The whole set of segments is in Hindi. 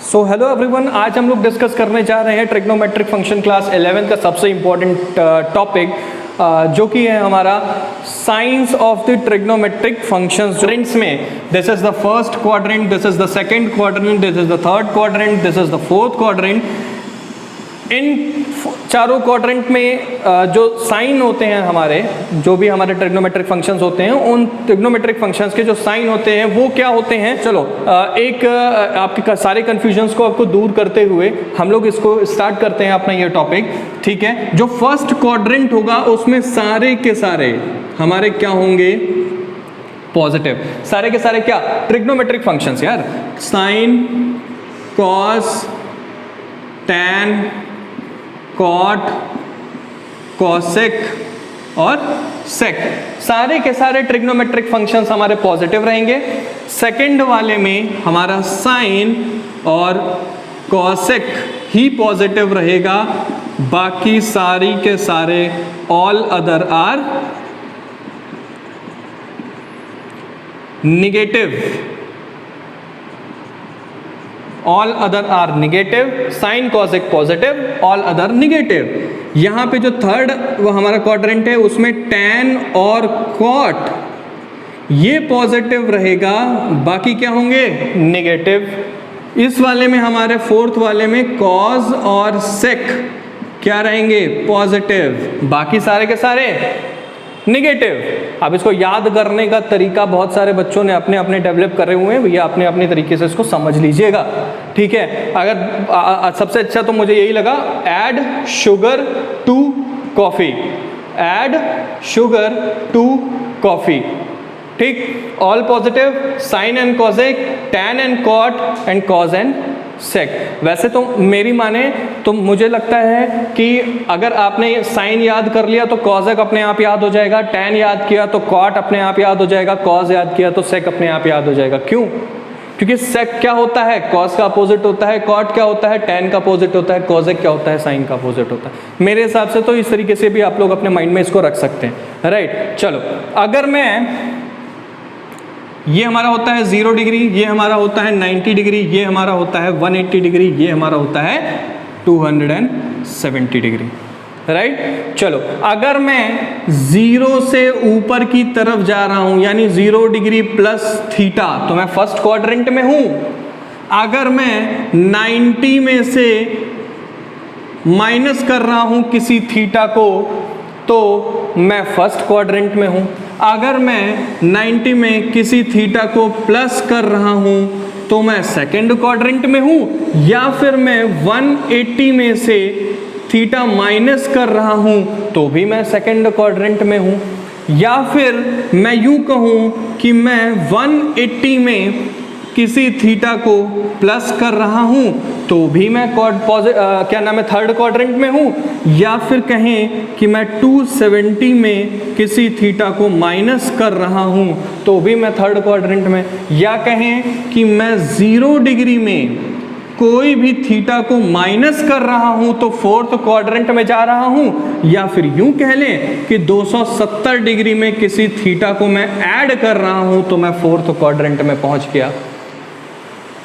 सो हेलो एवरीवन, आज हम लोग डिस्कस करने जा रहे हैं ट्रिग्नोमेट्रिक फंक्शन क्लास 11 का सबसे इम्पॉर्टेंट टॉपिक जो कि है हमारा science of the trigonometric functions. Quadrants में this is the first quadrant, this is the second quadrant, this is the third quadrant, this is the fourth quadrant. इन चारों क्वाड्रेंट में जो साइन होते हैं हमारे, जो भी हमारे ट्रिग्नोमेट्रिक फंक्शंस होते हैं, उन ट्रिग्नोमेट्रिक फंक्शंस के जो साइन होते हैं वो क्या होते हैं। चलो एक आपके सारे कन्फ्यूजन्स को आपको दूर करते हुए हम लोग इसको स्टार्ट करते हैं अपना ये टॉपिक, ठीक है। जो फर्स्ट क्वाड्रेंट होगा उसमें सारे के सारे हमारे क्या होंगे, पॉजिटिव। सारे के सारे क्या, ट्रिग्नोमेट्रिक फंक्शंस यार, sine, cos, tan, cot, cosec और सेक, सारे के सारे ट्रिग्नोमेट्रिक फंक्शंस हमारे पॉजिटिव रहेंगे। सेकंड वाले में हमारा साइन और कॉसेक ही पॉजिटिव रहेगा, बाकी सारी के सारे all other are negative. All other are negative, sine cosec positive, all other negative. यहां पे जो थर्ड वो हमारा क्वाड्रेंट है उसमें टैन और कॉट ये पॉजिटिव रहेगा, बाकी क्या होंगे, नेगेटिव। इस वाले में हमारे फोर्थ वाले में कॉज और सेक क्या रहेंगे, पॉजिटिव, बाकी सारे के सारे निगेटिव। अब इसको याद करने का तरीका बहुत सारे बच्चों ने अपने अपने डेवलप करे हुए हैं, भैया अपने अपने तरीके से इसको समझ लीजिएगा, ठीक है। अगर सबसे अच्छा तो मुझे यही लगा, add sugar to coffee, add sugar to coffee, ठीक। All positive, sine and cosec, tan and cot and cos and sec. वैसे तो मेरी माने तो मुझे लगता है कि अगर आपने साइन याद कर लिया तो कॉसेक अपने आप याद हो जाएगा, टैन याद किया तो कॉट अपने आप याद हो जाएगा, कॉज याद किया तो सेक अपने आप याद हो जाएगा। क्यों? क्योंकि सेक क्या होता है, कॉस का अपोजिट होता है, कॉट क्या होता है, टैन का अपोजिट होता है, कॉसेक क्या होता है, साइन का अपोजिट होता है। मेरे हिसाब से तो इस तरीके से भी आप लोग अपने माइंड में इसको रख सकते हैं, राइट। चलो, अगर मैं ये हमारा होता है 0 डिग्री, ये हमारा होता है 90 डिग्री, ये हमारा होता है 180 डिग्री, ये हमारा होता है 270 डिग्री, राइट। चलो, अगर मैं 0 से ऊपर की तरफ जा रहा हूं, यानी 0 डिग्री प्लस थीटा, तो मैं फर्स्ट क्वाड्रेंट में हूं। अगर मैं 90 में से माइनस कर रहा हूं किसी थीटा को, तो मैं फर्स्ट क्वाड्रेंट में हूं। अगर मैं 90 में किसी थीटा को प्लस कर रहा हूं तो मैं सेकंड क्वाड्रेंट में हूं, या फिर मैं 180 में से थीटा माइनस कर रहा हूं तो भी मैं सेकंड क्वाड्रेंट में हूं, या फिर मैं यूं कहूं कि मैं 180 में किसी थीटा को प्लस कर रहा हूं तो भी मैं क्या नाम है, थर्ड क्वाड्रेंट में हूं, या फिर कहें कि मैं 270 में किसी थीटा को माइनस कर रहा हूं तो भी मैं थर्ड क्वाड्रेंट में, या कहें कि मैं 0 डिग्री में कोई भी थीटा को माइनस कर रहा हूं तो फोर्थ क्वाड्रेंट में जा रहा हूं, या फिर यूं कह लें कि 270 डिग्री में किसी थीटा को मैं ऐड कर रहा हूं तो मैं फोर्थ क्वाड्रेंट में पहुंच गया।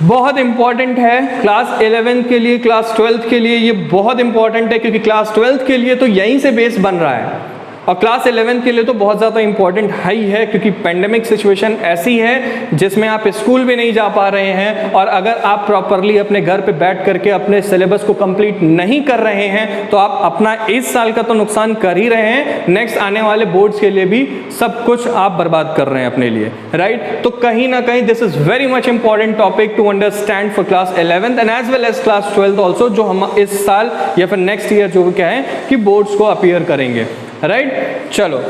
बहुत इंपॉर्टेंट है क्लास 11 के लिए, क्लास 12 के लिए ये बहुत इंपॉर्टेंट है, क्योंकि क्लास 12 के लिए तो यहीं से बेस बन रहा है, और क्लास 11 के लिए तो बहुत ज़्यादा इंपॉर्टेंट ही है, क्योंकि पेंडेमिक सिचुएशन ऐसी है जिसमें आप स्कूल भी नहीं जा पा रहे हैं, और अगर आप प्रॉपरली अपने घर पे बैठ करके अपने सिलेबस को कंप्लीट नहीं कर रहे हैं तो आप अपना इस साल का तो नुकसान कर ही रहे हैं, नेक्स्ट आने वाले बोर्ड्स के लिए भी सब कुछ आप बर्बाद कर रहे हैं अपने लिए, राइट। तो कहीं ना कहीं this is very much important topic to understand for class 11 and as well as class 12 also, जो हम इस साल या फिर नेक्स्ट ईयर जो क्या है कि बोर्ड्स को अपीयर करेंगे, राइट। चलो,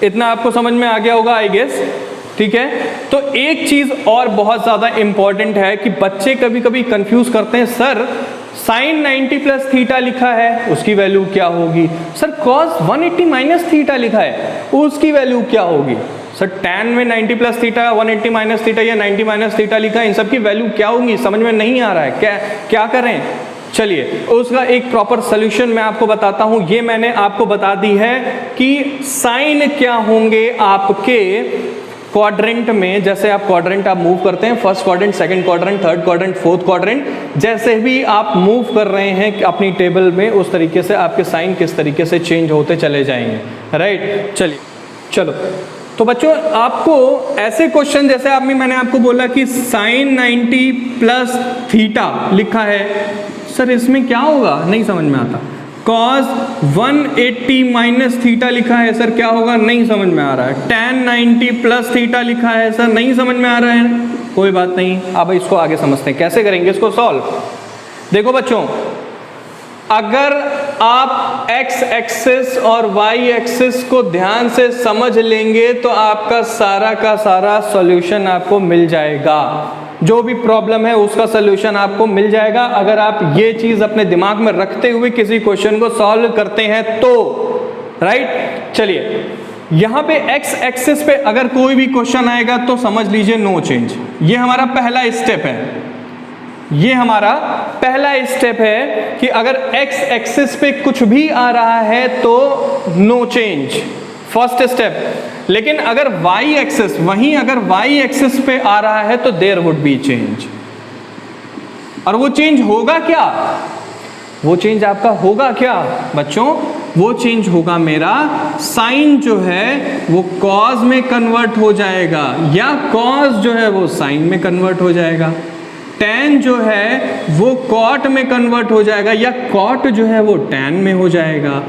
इतना आपको समझ में आ गया होगा आई गेस, ठीक है। तो एक चीज और बहुत ज्यादा इंपॉर्टेंट है कि बच्चे कभी कभी कंफ्यूज करते हैं, सर साइन 90 प्लस थीटा लिखा है उसकी वैल्यू क्या होगी, सर कॉस 180 माइनस थीटा लिखा है उसकी वैल्यू क्या होगी, सर टैन में 90 प्लस थीटा, 180 माइनस थीटा या 90 माइनस थीटा लिखा है, इन सब की वैल्यू क्या होगी, समझ में नहीं आ रहा है, क्या करें। चलिए उसका एक प्रॉपर सोल्यूशन मैं आपको बताता हूं। ये मैंने आपको बता दी है कि साइन क्या होंगे आपके क्वाड्रेंट में, जैसे आप क्वाड्रेंट आप मूव करते हैं, first quadrant, second quadrant, third quadrant, fourth quadrant, जैसे भी आप मूव कर रहे हैं अपनी टेबल में, उस तरीके से आपके साइन किस तरीके से चेंज होते चले जाएंगे, राइट। चलिए चलो, तो बच्चों आपको ऐसे क्वेश्चन, जैसे आप में मैंने आपको बोला कि साइन 90 प्लस थीटा लिखा है, सर इसमें क्या होगा, नहीं समझ में आता। कॉस 180 माइनस थीटा लिखा है, सर क्या होगा, नहीं समझ में आ रहा है। tan 90 प्लस थीटा लिखा है, सर नहीं समझ में आ रहा है। कोई बात नहीं, अब इसको आगे समझते हैं कैसे करेंगे इसको सॉल्व। देखो बच्चों, अगर आप x एक्सिस और y एक्सिस को ध्यान से समझ लेंगे तो आपका सारा का सारा सॉल्यूशन आपको मिल जाएगा, जो भी प्रॉब्लम है उसका सॉल्यूशन आपको मिल जाएगा अगर आप ये चीज अपने दिमाग में रखते हुए किसी क्वेश्चन को सॉल्व करते हैं तो, राइट। चलिए, यहां पे x एक्सिस पे अगर कोई भी क्वेश्चन आएगा तो समझ लीजिए नो चेंज। ये हमारा पहला स्टेप है, ये हमारा पहला स्टेप है कि अगर x एक्सिस पे कुछ भी आ रहा है तो नो चेंज, फर्स्ट स्टेप। लेकिन अगर y एक्सिस, वहीं अगर y एक्सिस पे आ रहा है तो देयर वुड बी चेंज। और वो चेंज होगा क्या, वो चेंज आपका होगा क्या बच्चों, वो चेंज होगा मेरा साइन जो है वो कॉस में कन्वर्ट हो जाएगा, या कॉस जो है वो साइन में कन्वर्ट हो जाएगा, tan जो है वो कॉट में कन्वर्ट हो जाएगा, या कॉट जो है वो tan में हो जाएगा,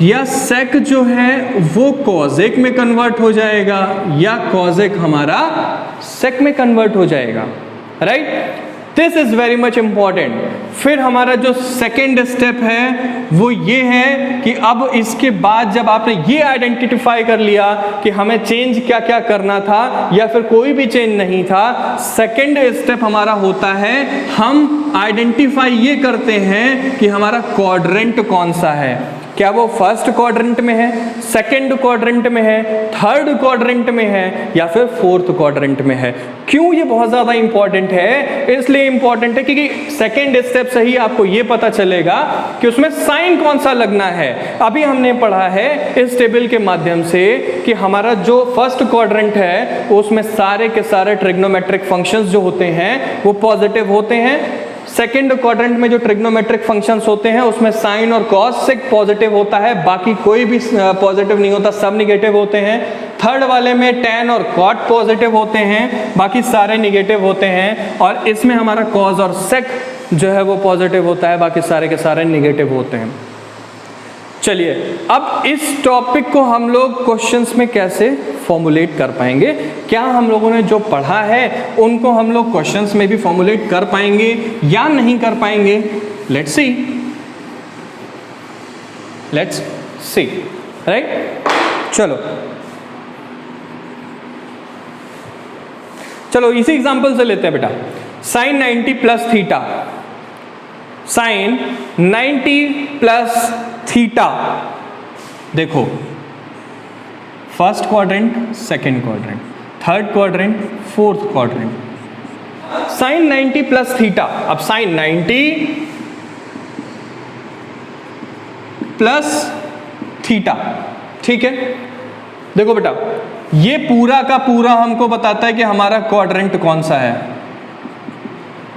या सेक जो है वो कॉजेक में कन्वर्ट हो जाएगा, या कॉजेक हमारा सेक में कन्वर्ट हो जाएगा, right. This is very much important. फिर हमारा जो सेकेंड स्टेप है वो ये है कि अब इसके बाद जब आपने ये आइडेंटिफाई कर लिया कि हमें चेंज क्या क्या करना था या फिर कोई भी चेंज नहीं था, सेकेंड स्टेप हमारा होता है हम आइडेंटिफाई ये करते हैं कि हमारा क्वाड्रेंट कौन सा है। क्या वो फर्स्ट क्वाड्रेंट में है, सेकंड क्वाड्रेंट में है, थर्ड क्वाड्रेंट में है, या फिर फोर्थ क्वाड्रेंट में है। क्यों ये बहुत ज़्यादा इंपॉर्टेंट है, इसलिए इंपॉर्टेंट है क्योंकि सेकंड स्टेप से ही आपको ये पता चलेगा कि उसमें साइन कौन सा लगना है। अभी हमने पढ़ा है इस टेबल के माध्यम से कि हमारा जो फर्स्ट क्वाड्रेंट है उसमें सारे के सारे ट्रिग्नोमेट्रिक फंक्शंस जो होते हैं वो पॉजिटिव होते हैं। सेकेंड क्वाड्रेंट में जो ट्रिग्नोमेट्रिक फंक्शंस होते हैं उसमें साइन और कॉस से पॉजिटिव होता है, बाकी कोई भी पॉजिटिव नहीं होता, सब निगेटिव होते हैं। थर्ड वाले में tan और cot पॉजिटिव होते हैं, बाकी सारे निगेटिव होते हैं। और इसमें हमारा कॉस और सेक जो है वो पॉजिटिव होता है, बाकी सारे के सारे निगेटिव होते हैं। चलिए, अब इस टॉपिक को हम लोग क्वेश्चंस में कैसे फॉर्मुलेट कर पाएंगे, क्या हम लोगों ने जो पढ़ा है उनको हम लोग क्वेश्चंस में भी फॉर्मुलेट कर पाएंगे या नहीं कर पाएंगे, लेट्स सी, राइट। चलो इसी एग्जांपल से लेते हैं बेटा, sine 90 plus theta, sine 90 plus theta. देखो, first quadrant, second quadrant, third quadrant, fourth quadrant, sine 90 plus theta. अब साइन 90 प्लस थीटा, ठीक है। देखो बेटा, ये पूरा का पूरा हमको बताता है कि हमारा क्वाड्रेंट कौन सा है।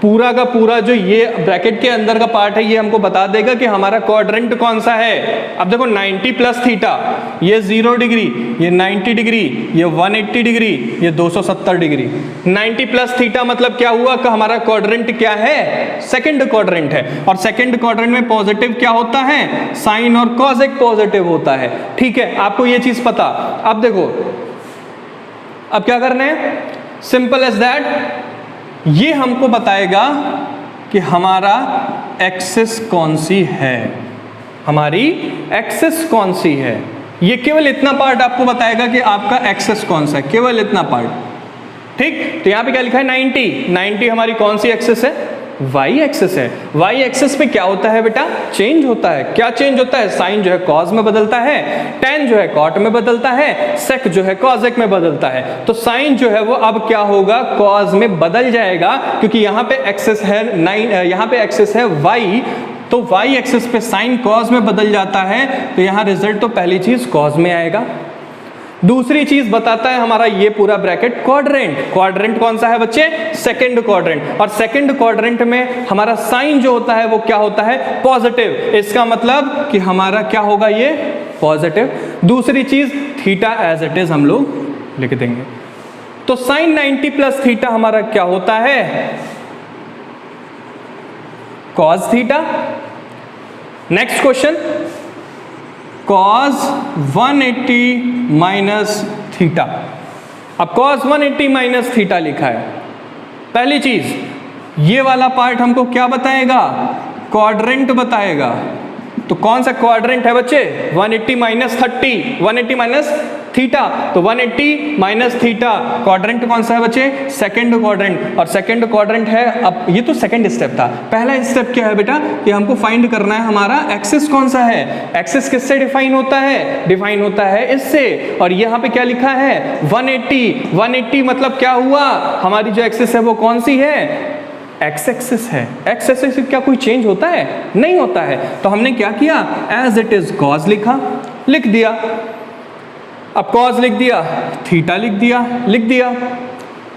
पूरा का पूरा जो ये ब्रैकेट के अंदर का पार्ट है ये हमको बता देगा कि हमारा क्वाड्रेंट कौन सा है। अब देखो 90 प्लस थीटा, ये 0 डिग्री, ये 90 डिग्री, ये 180 डिग्री, ये 270 डिग्री। 90 प्लस थीटा मतलब क्या हुआ कि हमारा क्वाड्रेंट क्या है, सेकंड क्वाड्रेंट है। और सेकंड क्वाड्रेंट में पॉजिटिव क्या होता है, साइन और कॉसेक पॉजिटिव होता है, ठीक है। आपको ये चीज पता। अब देखो, अब क्या करना है, सिंपल एज दैट, ये हमको बताएगा कि हमारा एक्सिस कौन सी है, हमारी एक्सिस कौन सी है। ये केवल इतना पार्ट आपको बताएगा कि आपका एक्सिस कौन सा है, केवल इतना पार्ट, ठीक। तो यहां पे क्या लिखा है, 90 हमारी कौन सी एक्सिस है, y एक्सिस है। y एक्सिस पे क्या होता है बेटा, चेंज होता है। क्या चेंज होता है, साइन जो है कॉस में बदलता है, tan जो है कॉट में बदलता है, सेक जो है कॉसेक में बदलता है। तो साइन जो है वो अब क्या होगा, कॉस में बदल जाएगा, क्योंकि यहाँ पे एक्सिस है 9, यहाँ पे एक्सिस है y, तो y एक्सिस पे साइन कॉस में बदल जाता है, तो यहाँ रिजल्ट तो पहली चीज कॉस में आएगा। दूसरी चीज बताता है हमारा ये पूरा ब्रैकेट क्वाड्रेंट। क्वाड्रेंट कौन सा है बच्चे? Second quadrant. और सेकंड क्वाड्रेंट में हमारा साइन जो होता है वो क्या होता है? पॉजिटिव। इसका मतलब कि हमारा क्या होगा? ये पॉजिटिव। दूसरी चीज थीटा एज इट इज हम लोग लिख देंगे। तो साइन 90 प्लस थीटा हमारा क्या होता है? Cos theta. Next question, cos 180 minus theta. अब cos 180 माइनस थीटा लिखा है। पहली चीज ये वाला पार्ट हमको क्या बताएगा? क्वाड्रेंट बताएगा। तो कौन सा क्वाड्रेंट है बच्चे? 180 माइनस 30, 180 माइनस थीटा। तो 180 माइनस थीटा क्वाड्रेंट कौन सा है बच्चे? Second quadrant. और सेकंड क्वाड्रेंट है, अब ये तो सेकंड स्टेप था। पहला स्टेप क्या है बेटा? कि हमको फाइंड करना है हमारा एक्सिस कौन सा है। एक्सिस किससे डिफाइन होता है? डिफाइन होता है इससे। और यहाँ पे क्या लिखा है? 180। 180 मतलब क्या हुआ? हमारी जो एक्सिस है वो कौन सी है? एक्स एक्सिस है। एक्स एक्सिस क्या कोई चेंज होता है? नहीं होता है। तो हमने क्या किया? एज इट इज कॉस लिखा, लिख दिया। अब कॉस लिख दिया, थीटा लिख दिया।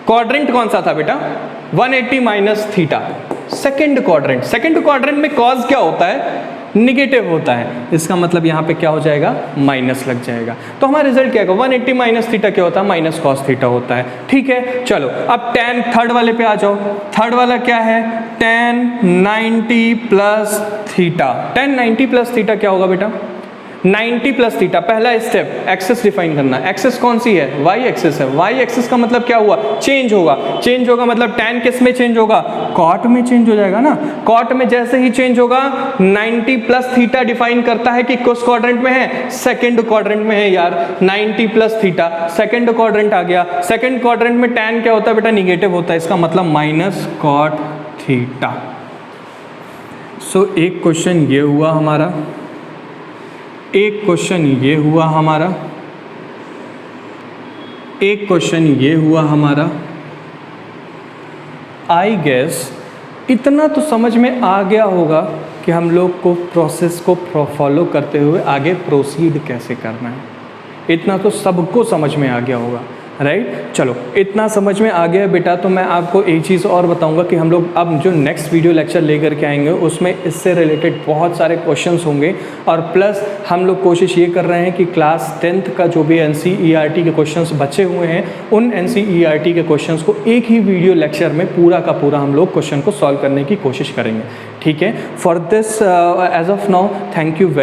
क्वाड्रेंट कौन सा था बेटा? 180 minus theta, second quadrant. Second quadrant में कॉस क्या होता है? निगेटिव होता है। इसका मतलब यहाँ पे क्या हो जाएगा? माइनस लग जाएगा। तो हमारा रिजल्ट क्या होगा? 180 माइनस थीटा क्या होता है? माइनस कॉस थीटा होता है। ठीक है, चलो अब tan थर्ड वाले पे आ जाओ। थर्ड वाला क्या है? tan 90 plus theta. tan 90 plus theta क्या होगा बेटा? 90 प्लस थीटा। पहला स्टेप एक्सिस डिफाइन करना। एक्सिस कौन सी है? वाई एक्सिस है। वाई एक्सिस का मतलब क्या हुआ? चेंज होगा। चेंज होगा मतलब tan किस में चेंज होगा? कॉट में चेंज हो जाएगा ना। कॉट में जैसे ही चेंज होगा, 90 प्लस थीटा डिफाइन करता है कि किस क्वाड्रेंट में है? सेकंड क्वाड्रेंट में है यार। 90 प्लस थीटा सेकंड क्वाड्रेंट आ गया। सेकंड क्वाड्रेंट में tan क्या होता है बेटा? निगेटिव होता है। इसका मतलब माइनस कॉट थीटा। सो एक क्वेश्चन ये हुआ हमारा, एक क्वेश्चन ये हुआ हमारा, एक क्वेश्चन ये हुआ हमारा। आई गेस इतना तो समझ में आ गया होगा कि हम लोग को प्रोसेस को फॉलो करते हुए आगे प्रोसीड कैसे करना है। इतना तो सबको समझ में आ गया होगा, राइट। चलो इतना समझ में आ गया बेटा, तो मैं आपको एक चीज़ और बताऊंगा कि हम लोग अब जो नेक्स्ट वीडियो लेक्चर लेकर के आएंगे उसमें इससे रिलेटेड बहुत सारे क्वेश्चंस होंगे। और प्लस हम लोग कोशिश ये कर रहे हैं कि क्लास 10th का जो भी NCERT के क्वेश्चंस बचे हुए हैं उन NCERT के क्वेश्चंस को एक ही वीडियो लेक्चर में पूरा का पूरा हम लोग क्वेश्चन को सॉल्व करने की कोशिश करेंगे। ठीक है, for this as of now thank you very